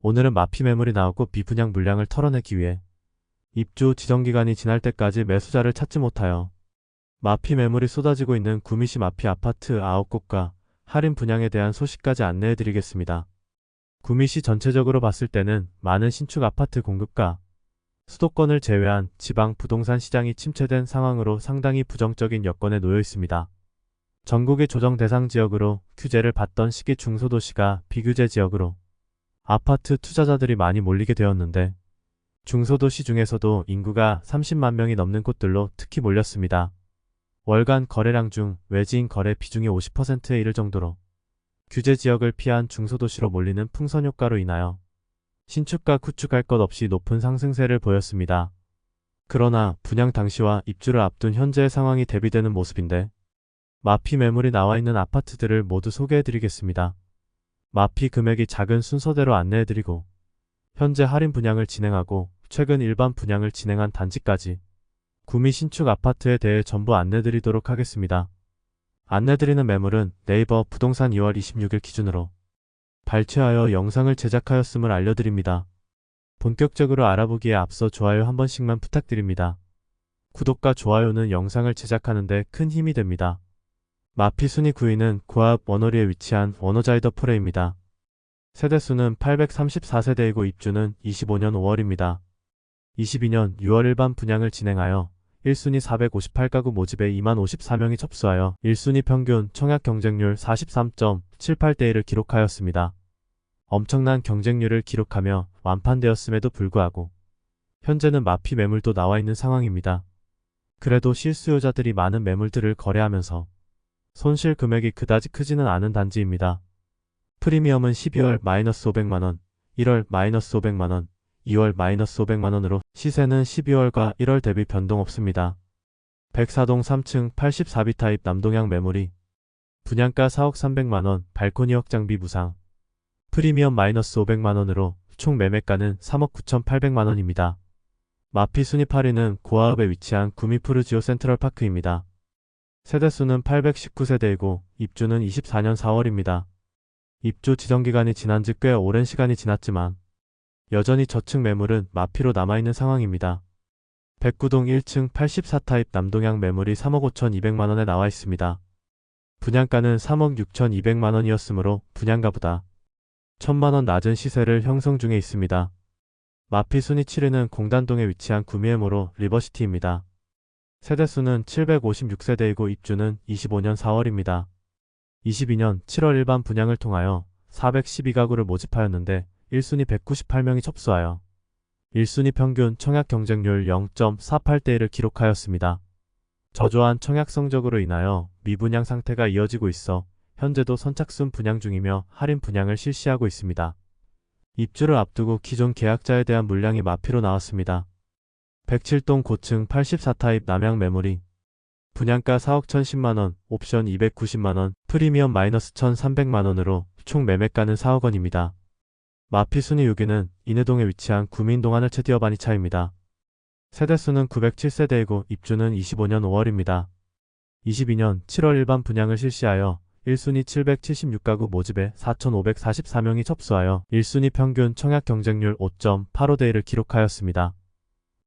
오늘은 마피 매물이 나오고 미분양 물량을 털어내기 위해 입주 지정기간이 지날 때까지 매수자를 찾지 못하여 마피 매물이 쏟아지고 있는 구미시 마피 아파트 9곳과 할인 분양에 대한 소식까지 안내해드리겠습니다. 구미시 전체적으로 봤을 때는 많은 신축 아파트 공급과 수도권을 제외한 지방 부동산 시장이 침체된 상황으로 상당히 부정적인 여건에 놓여 있습니다. 전국의 조정 대상 지역으로 규제를 받던 시기 중소도시가 비규제 지역으로 아파트 투자자들이 많이 몰리게 되었는데 중소도시 중에서도 인구가 30만 명이 넘는 곳들로 특히 몰렸습니다. 월간 거래량 중 외지인 거래 비중이 50%에 이를 정도로 규제 지역을 피한 중소도시로 몰리는 풍선 효과로 인하여 신축과 구축할 것 없이 높은 상승세를 보였습니다. 그러나 분양 당시와 입주를 앞둔 현재의 상황이 대비되는 모습인데 마피 매물이 나와 있는 아파트들을 모두 소개해드리겠습니다. 마피 금액이 작은 순서대로 안내해드리고 현재 할인 분양을 진행하고 최근 일반 분양을 진행한 단지까지 구미 신축 아파트에 대해 전부 안내드리도록 하겠습니다. 안내드리는 매물은 네이버 부동산 2월 26일 기준으로 발췌하여 영상을 제작하였음을 알려드립니다. 본격적으로 알아보기에 앞서 좋아요 한 번씩만 부탁드립니다. 구독과 좋아요는 영상을 제작하는 데 큰 힘이 됩니다. 마피 순위 9위는 고압 원호리에 위치한 원호자이더 프레입니다. 세대수는 834세대이고 입주는 25년 5월입니다. 22년 6월 일반 분양을 진행하여 1순위 458가구 모집에 2만 54명이 접수하여 1순위 평균 청약 경쟁률 43.78대 1을 기록하였습니다. 엄청난 경쟁률을 기록하며 완판되었음에도 불구하고 현재는 마피 매물도 나와 있는 상황입니다. 그래도 실수요자들이 많은 매물들을 거래하면서 손실 금액이 그다지 크지는 않은 단지입니다. 프리미엄은 12월 -500만원, 1월 -500만원, 2월 -500만원으로 시세는 12월과 1월 대비 변동 없습니다. 104동 3층 84B 타입 남동향 매물이 분양가 4억 300만원, 발코니 확장비 무상, 프리미엄 -500만원으로 총 매매가는 3억 9,800만원입니다. 마피 순위 8위는 고아읍에 위치한 구미푸르지오 센트럴파크입니다. 세대수는 819세대이고 입주는 24년 4월입니다. 입주 지정기간이 지난 지 꽤 오랜 시간이 지났지만 여전히 저층 매물은 마피로 남아있는 상황입니다. 109동 1층 84타입 남동향 매물이 3억 5,200만원에 나와 있습니다. 분양가는 3억 6,200만원이었으므로 분양가보다 1,000만원 낮은 시세를 형성 중에 있습니다. 마피 순위 7위는 공단동에 위치한 구미에모로 리버시티입니다. 세대수는 756세대이고 입주는 25년 4월입니다. 22년 7월 일반 분양을 통하여 412가구를 모집하였는데 1순위 198명이 접수하여 1순위 평균 청약 경쟁률 0.48대 1을 기록하였습니다. 저조한 청약 성적으로 인하여 미분양 상태가 이어지고 있어 현재도 선착순 분양 중이며 할인 분양을 실시하고 있습니다. 입주를 앞두고 기존 계약자에 대한 물량이 마피로 나왔습니다. 107동 고층 84타입 남향 매물이 분양가 4억 1,010만원, 옵션 290만원, 프리미엄 -1,300만원으로 총 매매가는 4억원입니다. 마피 순위 6위는 인해동에 위치한 구미인동하늘 체디어바니차입니다. 세대수는 907세대이고 입주는 25년 5월입니다. 22년 7월 일반 분양을 실시하여 1순위 776가구 모집에 4,544명이 접수하여 1순위 평균 청약 경쟁률 5.85대 1을 기록하였습니다.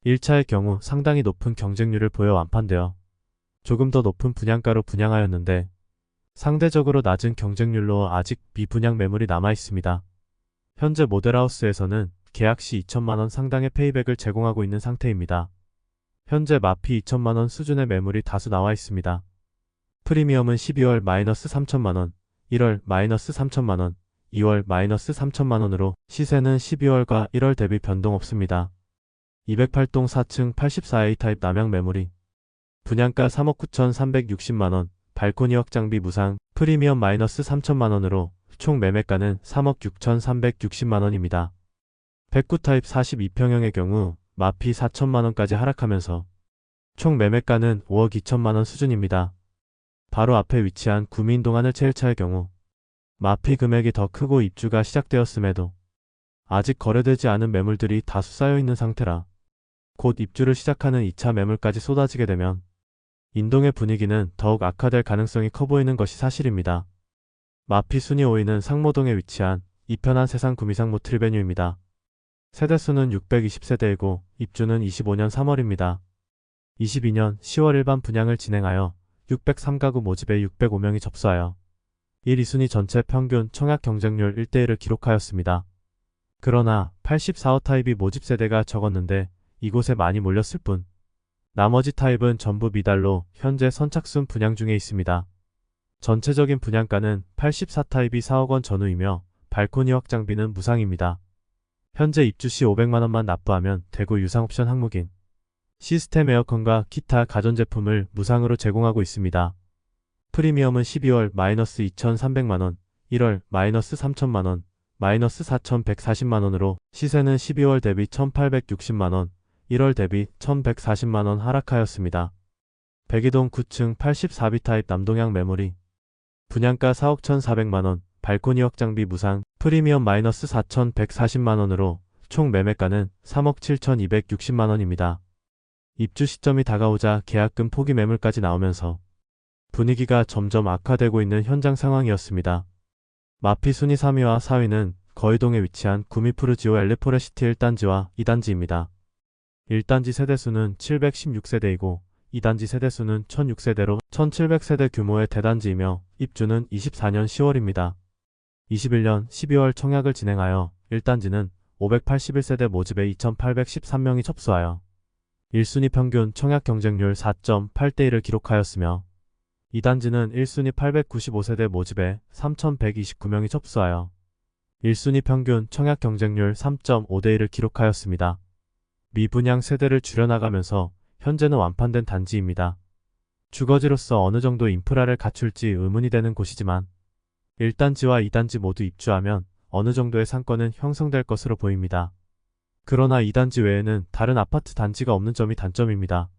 1차의 경우 상당히 높은 경쟁률을 보여 완판되어 조금 더 높은 분양가로 분양하였는데 상대적으로 낮은 경쟁률로 아직 미분양 매물이 남아있습니다. 현재 모델하우스에서는 계약 시 2천만원 상당의 페이백을 제공하고 있는 상태입니다. 현재 마피 2천만원 수준의 매물이 다수 나와 있습니다. 프리미엄은 12월 -3천만원, 1월 -3천만원, 2월 -3천만원으로 시세는 12월과 1월 대비 변동 없습니다. 208동 4층 84A 타입 남향 매물이 분양가 3억 9,360만원, 발코니 확장비 무상, 프리미엄 -3천만원으로 총 매매가는 3억 6,360만원입니다. 109 타입 42평형의 경우 마피 4천만원까지 하락하면서 총 매매가는 5억 2천만원 수준입니다. 바로 앞에 위치한 구미인동하늘 체1차의 경우 마피 금액이 더 크고 입주가 시작되었음에도 아직 거래되지 않은 매물들이 다수 쌓여있는 상태라 곧 입주를 시작하는 2차 매물까지 쏟아지게 되면 인동의 분위기는 더욱 악화될 가능성이 커 보이는 것이 사실입니다. 마피 순위 5위는 상모동에 위치한 이편한 세상 구미상무 트리베뉴입니다. 세대수는 620세대이고 입주는 25년 3월입니다. 22년 10월 일반 분양을 진행하여 603가구 모집에 605명이 접수하여 1, 2순위 전체 평균 청약 경쟁률 1대1을 기록하였습니다. 그러나 84호 타입이 모집 세대가 적었는데 이곳에 많이 몰렸을 뿐 나머지 타입은 전부 미달로 현재 선착순 분양 중에 있습니다. 전체적인 분양가는 84 타입이 4억 원 전후이며 발코니 확장비는 무상입니다. 현재 입주 시 500만원만 납부하면 되고 유상 옵션 항목인 시스템 에어컨과 기타 가전제품을 무상으로 제공하고 있습니다. 프리미엄은 12월 마이너스 2,300만원, 1월 마이너스 3,000만원, 마이너스 4,140만원으로 시세는 12월 대비 1,860만원, 1월 대비 1,140만원 하락하였습니다. 백이동 9층 84B 타입 남동향 매물이 분양가 4억 1,400만원, 발코니 확장비 무상, 프리미엄 마이너스 4,140만원으로 총 매매가는 3억 7,260만원입니다. 입주 시점이 다가오자 계약금 포기 매물까지 나오면서 분위기가 점점 악화되고 있는 현장 상황이었습니다. 마피 순위 3위와 4위는 거의동에 위치한 구미푸르지오 엘리포레시티 1단지와 2단지입니다. 1단지 세대수는 716세대이고 2단지 세대수는 1006세대로 1700세대 규모의 대단지이며 입주는 24년 10월입니다. 21년 12월 청약을 진행하여 1단지는 581세대 모집에 2813명이 접수하여 1순위 평균 청약 경쟁률 4.8대1을 기록하였으며 2단지는 1순위 895세대 모집에 3129명이 접수하여 1순위 평균 청약 경쟁률 3.5대1을 기록하였습니다. 미분양 세대를 줄여나가면서 현재는 완판된 단지입니다. 주거지로서 어느 정도 인프라를 갖출지 의문이 되는 곳이지만 1단지와 2단지 모두 입주하면 어느 정도의 상권은 형성될 것으로 보입니다. 그러나 2단지 외에는 다른 아파트 단지가 없는 점이 단점입니다.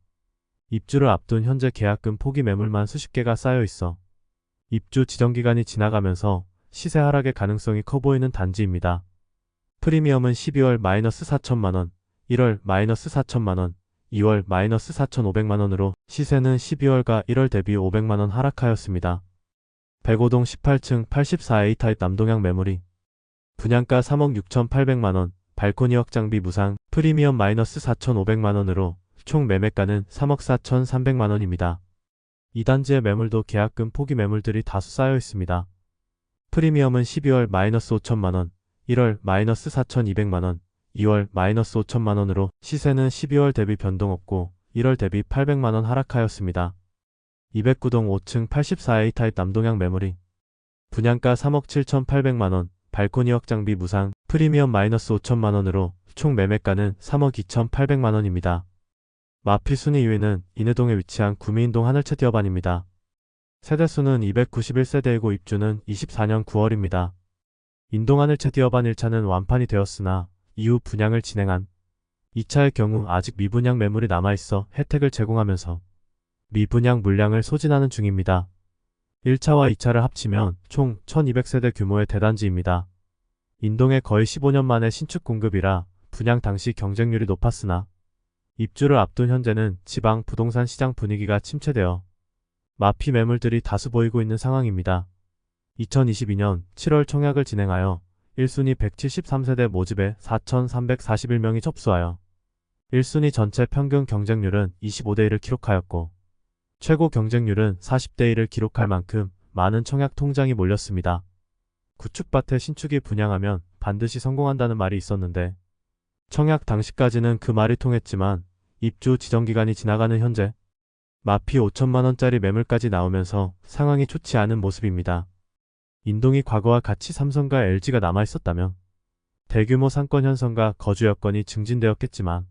입주를 앞둔 현재 계약금 포기 매물만 수십 개가 쌓여 있어 입주 지정기간이 지나가면서 시세 하락의 가능성이 커 보이는 단지입니다. 프리미엄은 12월 마이너스 4천만원, 1월 마이너스 4천만원, 2월 마이너스 4,500만원으로 시세는 12월과 1월 대비 500만원 하락하였습니다. 백오동 18층 84A 타입 남동향 매물이 분양가 3억 6,800만원, 발코니 확장비 무상, 프리미엄 마이너스 4,500만원으로 총 매매가는 3억 4,300만원입니다. 2단지의 매물도 계약금 포기 매물들이 다수 쌓여 있습니다. 프리미엄은 12월 마이너스 5천만원, 1월 마이너스 4,200만원, 2월 마이너스 5천만원으로 시세는 12월 대비 변동 없고 1월 대비 800만원 하락하였습니다. 209동 5층 84A 타입 남동향 매물이 분양가 3억 7,800만원, 발코니 확장비 무상, 프리미엄 마이너스 5천만원으로 총 매매가는 3억 2,800만원입니다. 마피 순위 2위는 인해동에 위치한 구미인동 하늘채 디어반입니다. 세대수는 291세대이고 입주는 24년 9월입니다. 인동 하늘채 디어반 1차는 완판이 되었으나 이후 분양을 진행한 2차의 경우 아직 미분양 매물이 남아있어 혜택을 제공하면서 미분양 물량을 소진하는 중입니다. 1차와 2차를 합치면 총 1200세대 규모의 대단지입니다. 인동에 거의 15년 만에 신축 공급이라 분양 당시 경쟁률이 높았으나 입주를 앞둔 현재는 지방 부동산 시장 분위기가 침체되어 마피 매물들이 다수 보이고 있는 상황입니다. 2022년 7월 청약을 진행하여 1순위 173세대 모집에 4,341명이 접수하여 1순위 전체 평균 경쟁률은 25대1을 기록하였고 최고 경쟁률은 40대1을 기록할 만큼 많은 청약 통장이 몰렸습니다. 구축밭에 신축이 분양하면 반드시 성공한다는 말이 있었는데 청약 당시까지는 그 말이 통했지만 입주 지정기간이 지나가는 현재 마피 5천만원짜리 매물까지 나오면서 상황이 좋지 않은 모습입니다. 인동이 과거와 같이 삼성과 LG가 남아있었다면 대규모 상권 형성과 거주 여건이 증진되었겠지만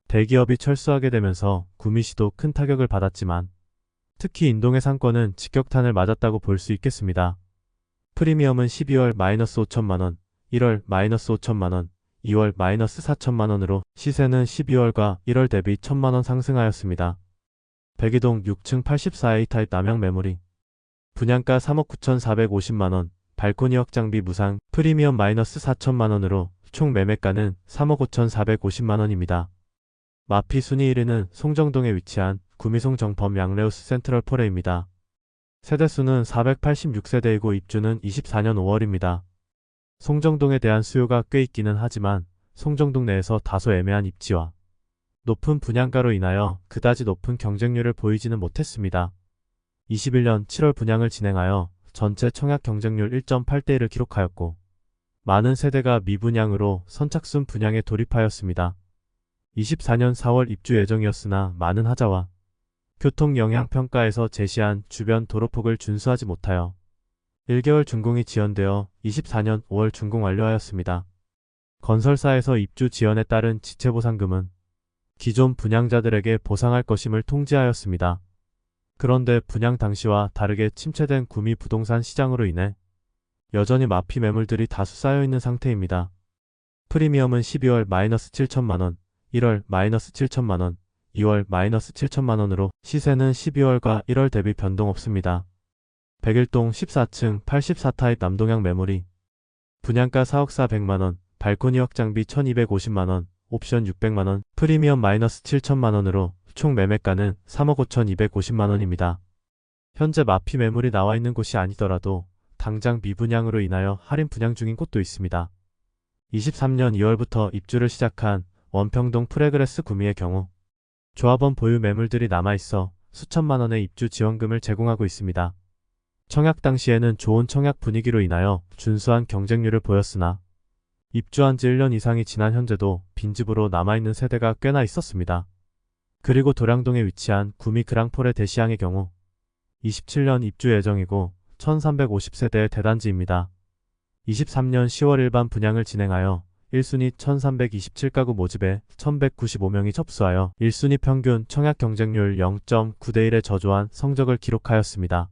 대기업이 철수하게 되면서 구미시도 큰 타격을 받았지만 특히 인동의 상권은 직격탄을 맞았다고 볼 수 있겠습니다. 프리미엄은 12월 마이너스 5천만원, 1월 마이너스 5천만원, 2월 마이너스 4천만원으로 시세는 12월과 1월 대비 1,000만원 상승하였습니다. 백이동 6층 84A 타입 남향 매물이 분양가 3억 9,450만원, 발코니 확장비 무상, 프리미엄 마이너스 4천만원으로 총 매매가는 3억 5,450만원입니다. 마피 순위 1위는 송정동에 위치한 구미송 정범 양레우스 센트럴 포레입니다. 세대수는 486세대이고 입주는 24년 5월입니다. 송정동에 대한 수요가 꽤 있기는 하지만 송정동 내에서 다소 애매한 입지와 높은 분양가로 인하여 그다지 높은 경쟁률을 보이지는 못했습니다. 21년 7월 분양을 진행하여 전체 청약 경쟁률 1.8대 1을 기록하였고 많은 세대가 미분양으로 선착순 분양에 돌입하였습니다. 24년 4월 입주 예정이었으나 많은 하자와 교통영향평가에서 제시한 주변 도로폭을 준수하지 못하여 1개월 준공이 지연되어 24년 5월 준공 완료하였습니다. 건설사에서 입주 지연에 따른 지체보상금은 기존 분양자들에게 보상할 것임을 통지하였습니다. 그런데 분양 당시와 다르게 침체된 구미 부동산 시장으로 인해 여전히 마피 매물들이 다수 쌓여있는 상태입니다. 프리미엄은 12월 -7천만원, 1월 -7천만원, 2월 -7천만원으로 시세는 12월과 1월 대비 변동 없습니다. 백일동 14층 84타입 남동향 매물이 분양가 4억 4백만원, 발코니 확장비 1250만원, 옵션 600만원, 프리미엄 -7천만원으로 총 매매가는 3억 5250만원입니다. 현재 마피 매물이 나와 있는 곳이 아니더라도 당장 미분양으로 인하여 할인 분양 중인 곳도 있습니다. 23년 2월부터 입주를 시작한 원평동 프레그레스 구미의 경우 조합원 보유 매물들이 남아있어 수천만원의 입주 지원금을 제공하고 있습니다. 청약 당시에는 좋은 청약 분위기로 인하여 준수한 경쟁률을 보였으나 입주한 지 1년 이상이 지난 현재도 빈집으로 남아있는 세대가 꽤나 있었습니다. 그리고 도량동에 위치한 구미 그랑폴의 대시양의 경우 27년 입주 예정이고 1350세대의 대단지입니다. 23년 10월 일반 분양을 진행하여 1순위 1327가구 모집에 1195명이 접수하여 1순위 평균 청약 경쟁률 0.9대 1의 저조한 성적을 기록하였습니다.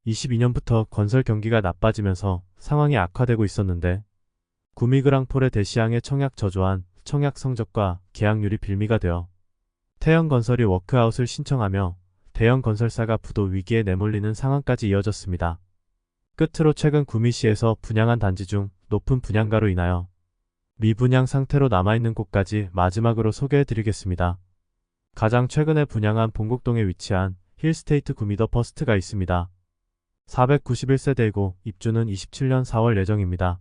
22년부터 건설 경기가 나빠지면서 상황이 악화되고 있었는데 구미 그랑폴의 대시양의 청약 저조한 청약 성적과 계약률이 빌미가 되어 태영건설이 워크아웃을 신청하며 대형 건설사가 부도 위기에 내몰리는 상황까지 이어졌습니다. 끝으로 최근 구미시에서 분양한 단지 중 높은 분양가로 인하여 미분양 상태로 남아있는 곳까지 마지막으로 소개해드리겠습니다. 가장 최근에 분양한 본곡동에 위치한 힐스테이트 구미 더 퍼스트가 있습니다. 491세대이고 입주는 27년 4월 예정입니다.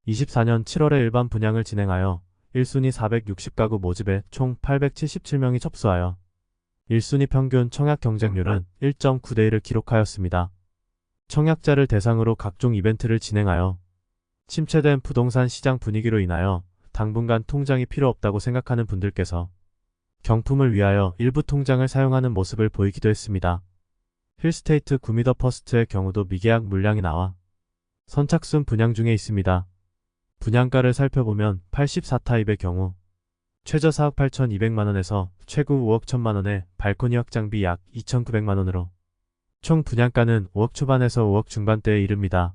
24년 7월에 일반 분양을 진행하여 1순위 460가구 모집에 총 877명이 접수하여 1순위 평균 청약 경쟁률은 1.9대 1을 기록하였습니다. 청약자를 대상으로 각종 이벤트를 진행하여 침체된 부동산 시장 분위기로 인하여 당분간 통장이 필요 없다고 생각하는 분들께서 경품을 위하여 일부 통장을 사용하는 모습을 보이기도 했습니다. 힐스테이트 구미 더 퍼스트의 경우도 미계약 물량이 나와 선착순 분양 중에 있습니다. 분양가를 살펴보면 84타입의 경우 최저 4억 8,200만원에서 최고 5억 1천만원의 발코니 확장비 약 2,900만원으로 총 분양가는 5억 초반에서 5억 중반대에 이릅니다.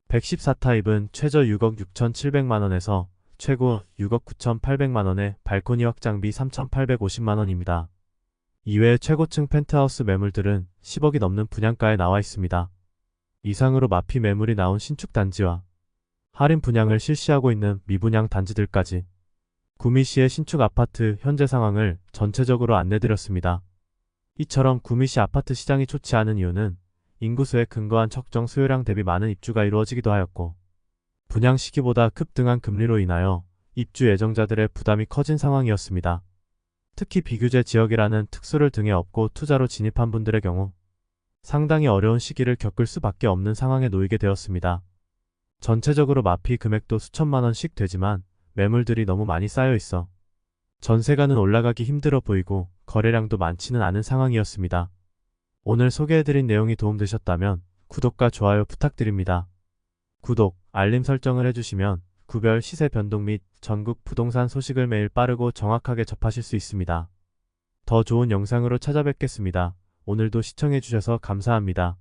114타입은 최저 6억 6,700만원에서 최고 6억 9,800만원의 발코니 확장비 3,850만원입니다. 이외에 최고층 펜트하우스 매물들은 10억이 넘는 분양가에 나와 있습니다. 이상으로 마피 매물이 나온 신축 단지와 할인 분양을 실시하고 있는 미분양 단지들까지 구미시의 신축 아파트 현재 상황을 전체적으로 안내드렸습니다. 이처럼 구미시 아파트 시장이 좋지 않은 이유는 인구수에 근거한 적정 수요량 대비 많은 입주가 이루어지기도 하였고 분양 시기보다 급등한 금리로 인하여 입주 예정자들의 부담이 커진 상황이었습니다. 특히 비규제 지역이라는 특수를 등에 업고 투자로 진입한 분들의 경우 상당히 어려운 시기를 겪을 수밖에 없는 상황에 놓이게 되었습니다. 전체적으로 마피 금액도 수천만원씩 되지만 매물들이 너무 많이 쌓여 있어 전세가는 올라가기 힘들어 보이고 거래량도 많지는 않은 상황이었습니다. 오늘 소개해드린 내용이 도움되셨다면 구독과 좋아요 부탁드립니다. 구독, 알림 설정을 해주시면 구별 시세 변동 및 전국 부동산 소식을 매일 빠르고 정확하게 접하실 수 있습니다. 더 좋은 영상으로 찾아뵙겠습니다. 오늘도 시청해주셔서 감사합니다.